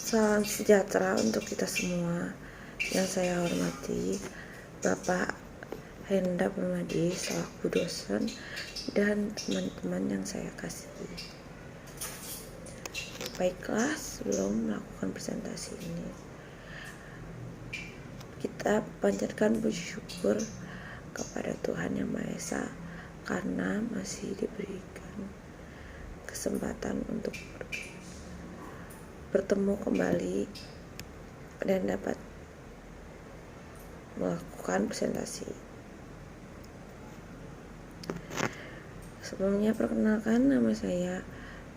Salam sejahtera untuk kita semua. Yang saya hormati Bapak Hendra Permadi selaku dosen dan teman-teman yang saya kasihi. Baiklah, sebelum melakukan presentasi ini, kita panjatkan puji syukur kepada Tuhan Yang Maha Esa karena masih diberikan kesempatan untuk bertemu kembali dan dapat melakukan presentasi. Sebelumnya perkenalkan, nama saya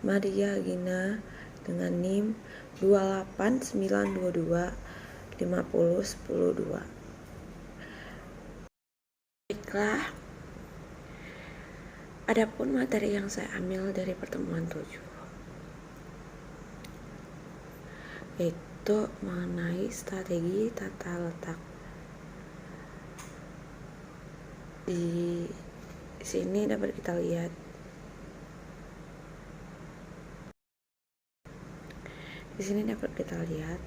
Maria Gina dengan NIM 28922501002. Baiklah, adapun materi yang saya ambil dari pertemuan 7 yaitu mengenai strategi tata letak. Di sini dapat kita lihat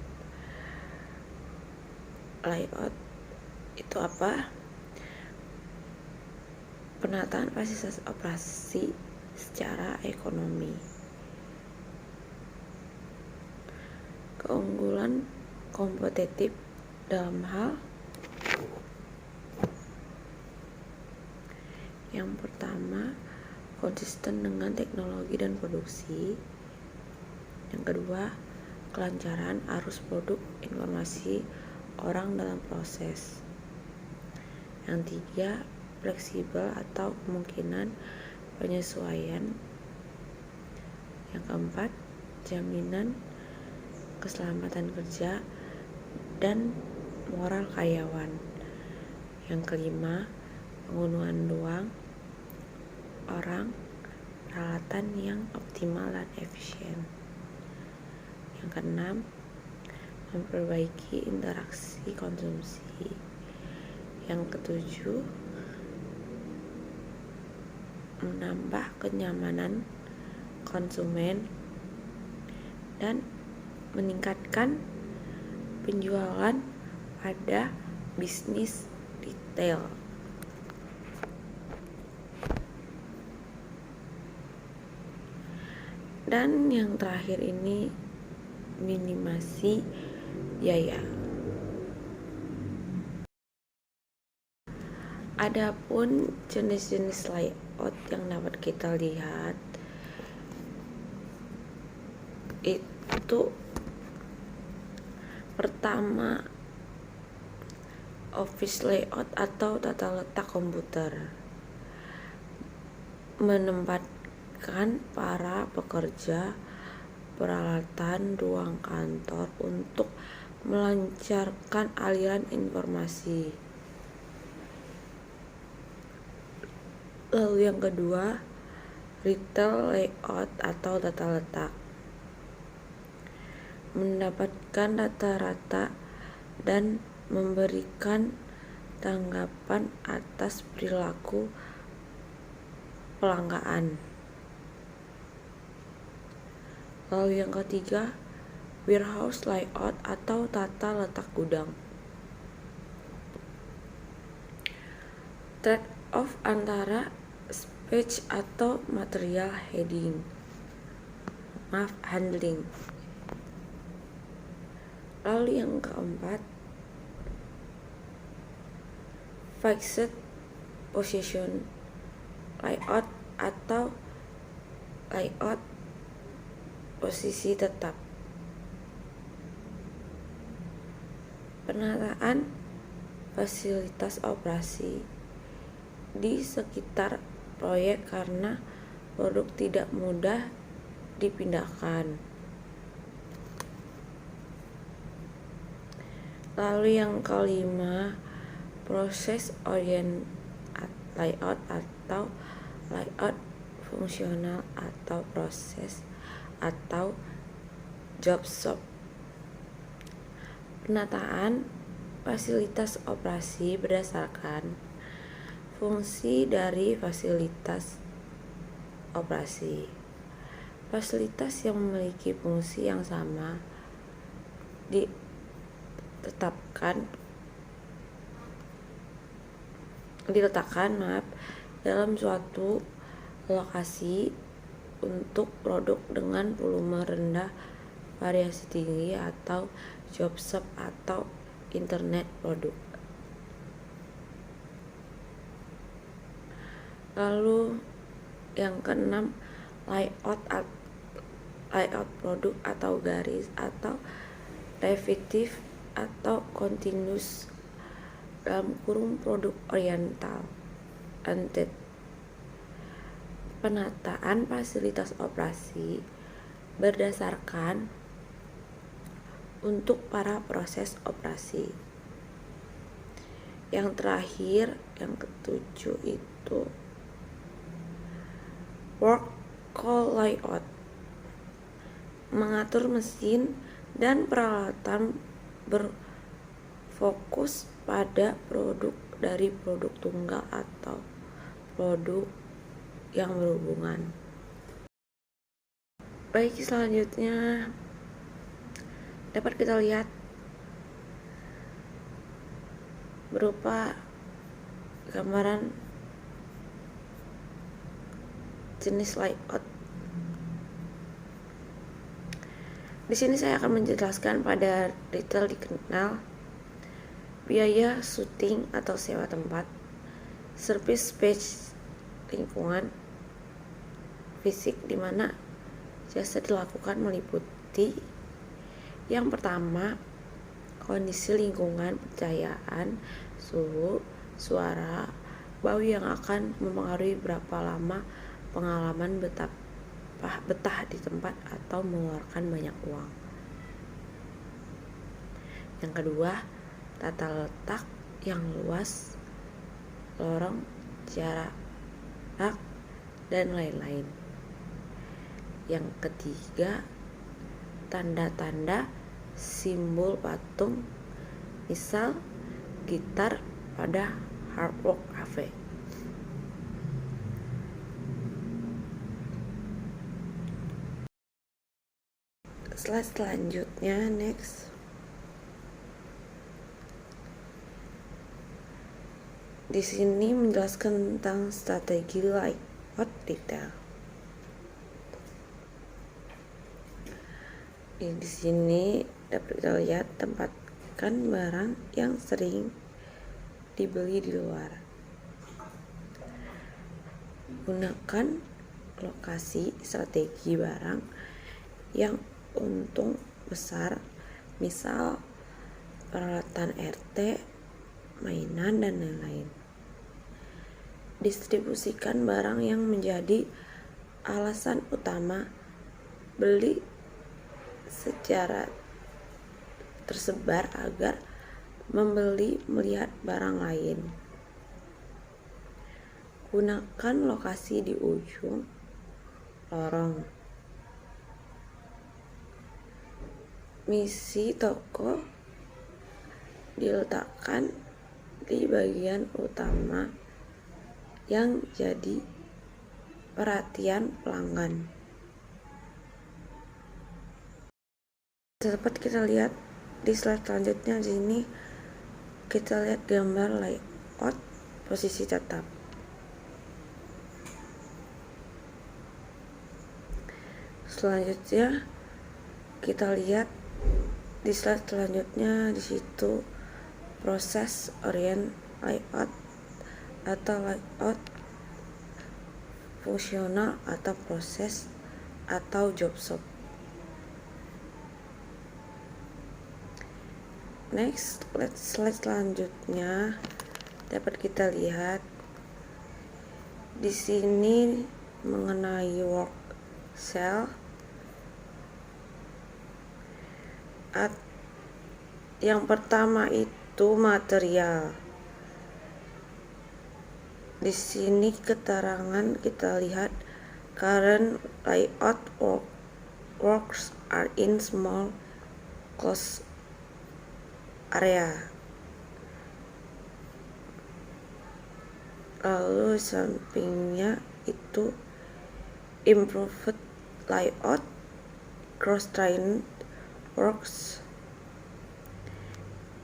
layout itu apa? Penataan fasilitas operasi secara ekonomi. Keunggulan kompetitif dalam hal yang pertama, konsisten dengan teknologi dan produksi. Yang kedua, kelancaran arus produk informasi orang dalam proses. Yang tiga, fleksibel atau kemungkinan penyesuaian. Yang keempat, jaminan keselamatan kerja dan moral karyawan. Yang kelima, penggunaan ruang, orang, peralatan yang optimal dan efisien. Yang keenam, memperbaiki interaksi konsumsi. Yang ketujuh, menambah kenyamanan konsumen dan meningkatkan penjualan pada bisnis retail. Dan yang terakhir ini, minimasi biaya. Adapun jenis-jenis layout yang dapat kita lihat itu pertama, office layout atau tata letak komputer, menempatkan para pekerja, peralatan, ruang kantor untuk melancarkan aliran informasi. Lalu yang kedua, retail layout atau tata letak, mendapatkan rata-rata dan memberikan tanggapan atas perilaku pelanggan. Lalu yang ketiga, warehouse layout atau tata letak gudang, trade-off antara space atau material handling. Lalu yang keempat, fixed position layout atau layout posisi tetap, penataan fasilitas operasi di sekitar proyek karena produk tidak mudah dipindahkan. Lalu yang kelima, proses orient layout atau layout fungsional atau proses atau job shop, penataan fasilitas operasi berdasarkan fungsi dari fasilitas operasi. Fasilitas yang memiliki fungsi yang sama diletakkan dalam suatu lokasi untuk produk dengan volume rendah, variasi tinggi, atau job shop atau internet produk. Lalu yang keenam, layout produk atau garis atau repetitif atau continuous produk oriented. Penataan fasilitas operasi berdasarkan untuk para proses operasi. Yang terakhir, yang ketujuh itu workflow layout, mengatur mesin dan peralatan berfokus pada produk dari produk tunggal atau produk yang berhubungan. Baik, selanjutnya dapat kita lihat berupa gambaran jenis layout. Di sini saya akan menjelaskan pada detail dikenal biaya syuting atau sewa tempat, service space lingkungan fisik di mana jasa dilakukan meliputi yang pertama, kondisi lingkungan, pencahayaan, suhu, suara, bau yang akan mempengaruhi berapa lama pengalaman betah di tempat atau mengeluarkan banyak uang. Yang kedua, tata letak yang luas, lorong, jarak, dan lain-lain. Yang ketiga, tanda-tanda simbol patung, misal gitar pada Hard Rock Cafe. Slide selanjutnya, next. Di sini menjelaskan tentang strategi layout detail. Di sini dapat kita lihat tempatkan barang yang sering dibeli di luar. Gunakan lokasi strategi barang yang untung besar, misal peralatan RT, mainan, dan lain-lain. Distribusikan barang yang menjadi alasan utama beli secara tersebar agar membeli melihat barang lain. Gunakan lokasi di ujung lorong. Misi toko diletakkan di bagian utama yang jadi perhatian pelanggan. Dapat kita lihat di slide selanjutnya. Di sini kita lihat gambar layout posisi tetap. Selanjutnya kita lihat di slide selanjutnya, di situ proses orient layout atau layout fungsional atau proses atau job shop. Next, slide selanjutnya dapat kita lihat di sini mengenai work cell. Yang pertama itu material. Di sini keterangan kita lihat current layout works are in small closed area. Lalu sampingnya itu improved layout cross-trained works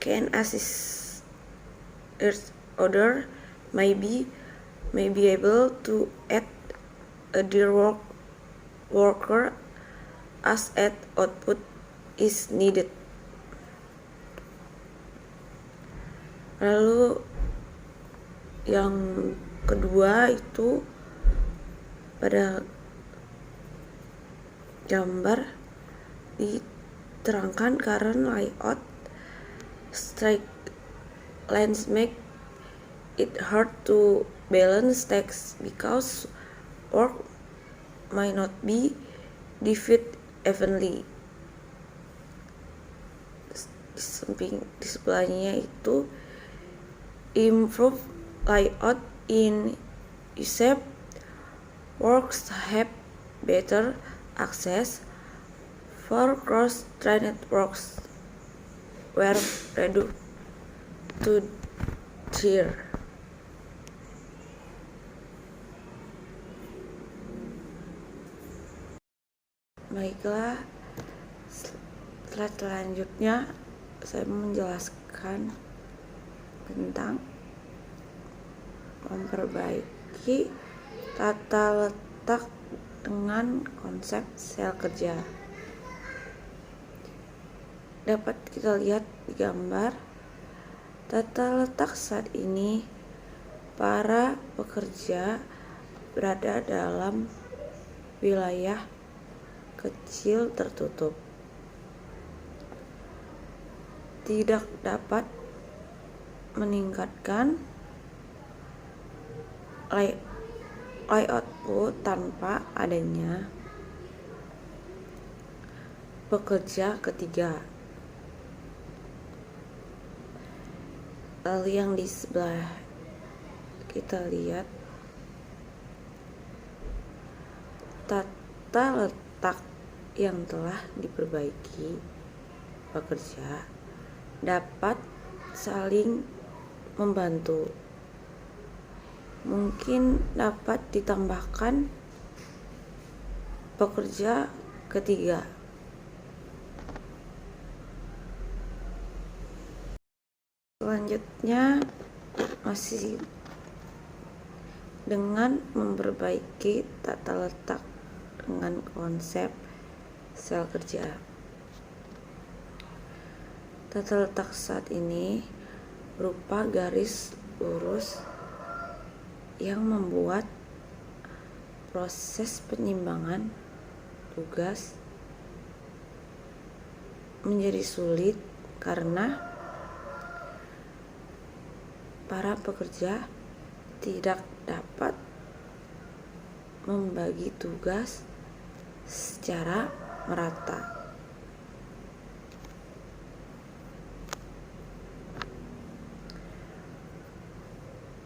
can assist each other, may be able to add a dear worker as add output is needed. Lalu yang kedua itu pada gambar diterangkan current layout straight lines make it hard to balance text because work might not be divided evenly. Di sebelahnya itu improve layout in USAP works have better access for cross-trained works were reduced to tier. Baiklah, slide selanjutnya saya menjelaskan tentang memperbaiki tata letak dengan konsep sel kerja. Dapat kita lihat di gambar tata letak saat ini para pekerja berada dalam wilayah kecil tertutup, tidak dapat meningkatkan layout tanpa adanya pekerja ketiga. Lalu yang di sebelah kita lihat tata letak yang telah diperbaiki pekerja dapat saling membantu. Mungkin dapat ditambahkan pekerja ketiga. Selanjutnya masih dengan memperbaiki tata letak dengan konsep sel kerja. Tata letak saat ini berupa garis lurus yang membuat proses penyimbangan tugas menjadi sulit karena para pekerja tidak dapat membagi tugas secara merata.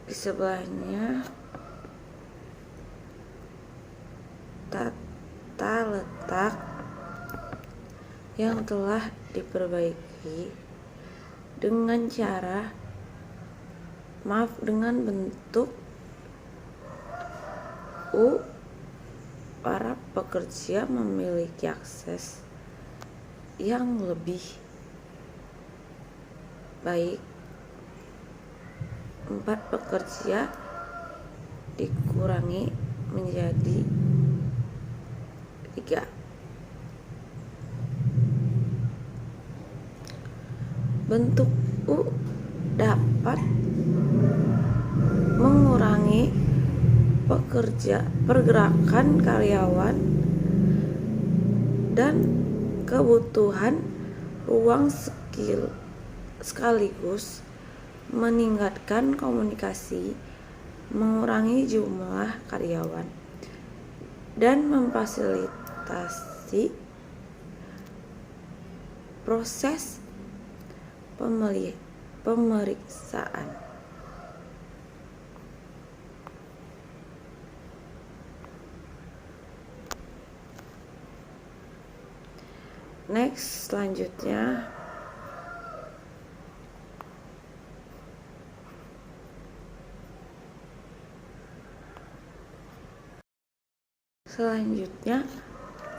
Di sebelahnya tata letak yang telah diperbaiki dengan bentuk U. Para pekerja memiliki akses yang lebih baik. 4 pekerja dikurangi menjadi 3. Bentuk U dapat mengurangi pergerakan karyawan dan kebutuhan ruang sekaligus meningkatkan komunikasi, mengurangi jumlah karyawan, dan memfasilitasi proses pemeriksaan. Next, selanjutnya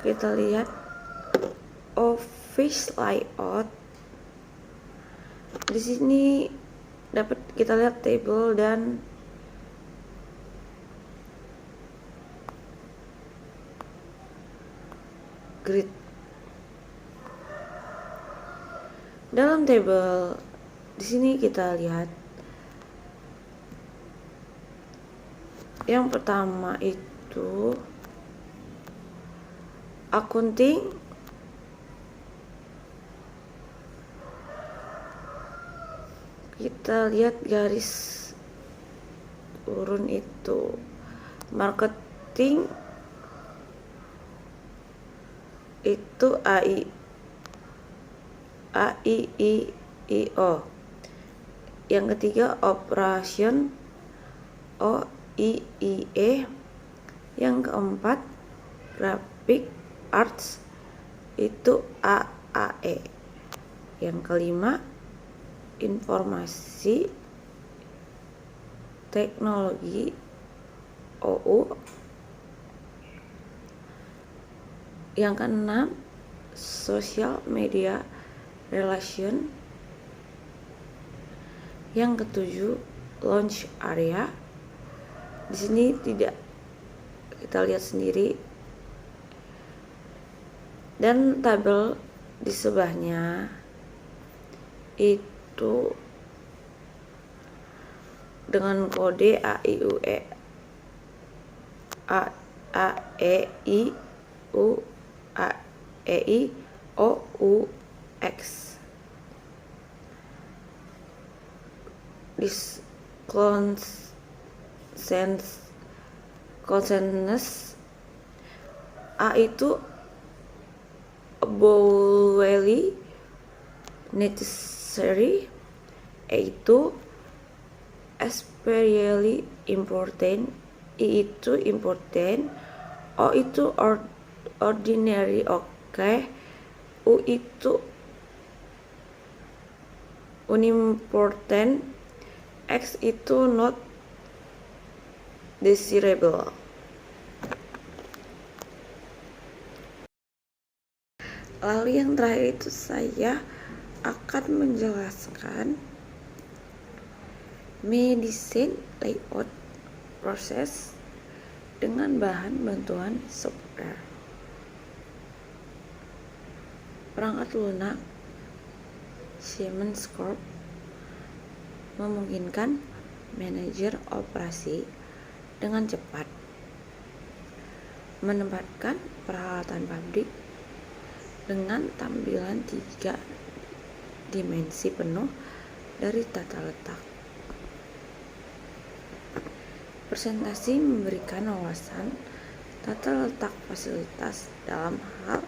kita lihat office layout Di sini dapat kita lihat table dan grid. Dalam table di sini kita lihat yang pertama itu accounting, kita lihat garis turun itu marketing, itu AIIO. Yang ketiga operation, OIIE. Yang keempat graphic arts, itu AAE. Yang kelima informasi teknologi, OU. Yang keenam social media relation. Yang ketujuh launch area. Di sini tidak kita lihat sendiri, dan tabel di sebelahnya itu dengan kode AIUE, AEIOUX. This consensus A itu abowely necessary, E itu especially important, I itu important, O itu ordinary, oke, U itu unimportant, X itu not desirable. Lalu yang terakhir itu saya akan menjelaskan medicine layout proses dengan bahan bantuan software. Perangkat lunak Siemens Corp memungkinkan manajer operasi dengan cepat menempatkan peralatan pabrik dengan tampilan 3 dimensi penuh dari tata letak. Presentasi memberikan wawasan tata letak fasilitas dalam hal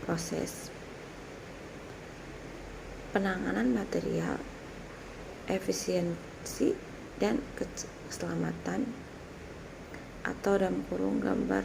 proses, penanganan material, efisiensi, dan keselamatan, atau dalam kurung gambar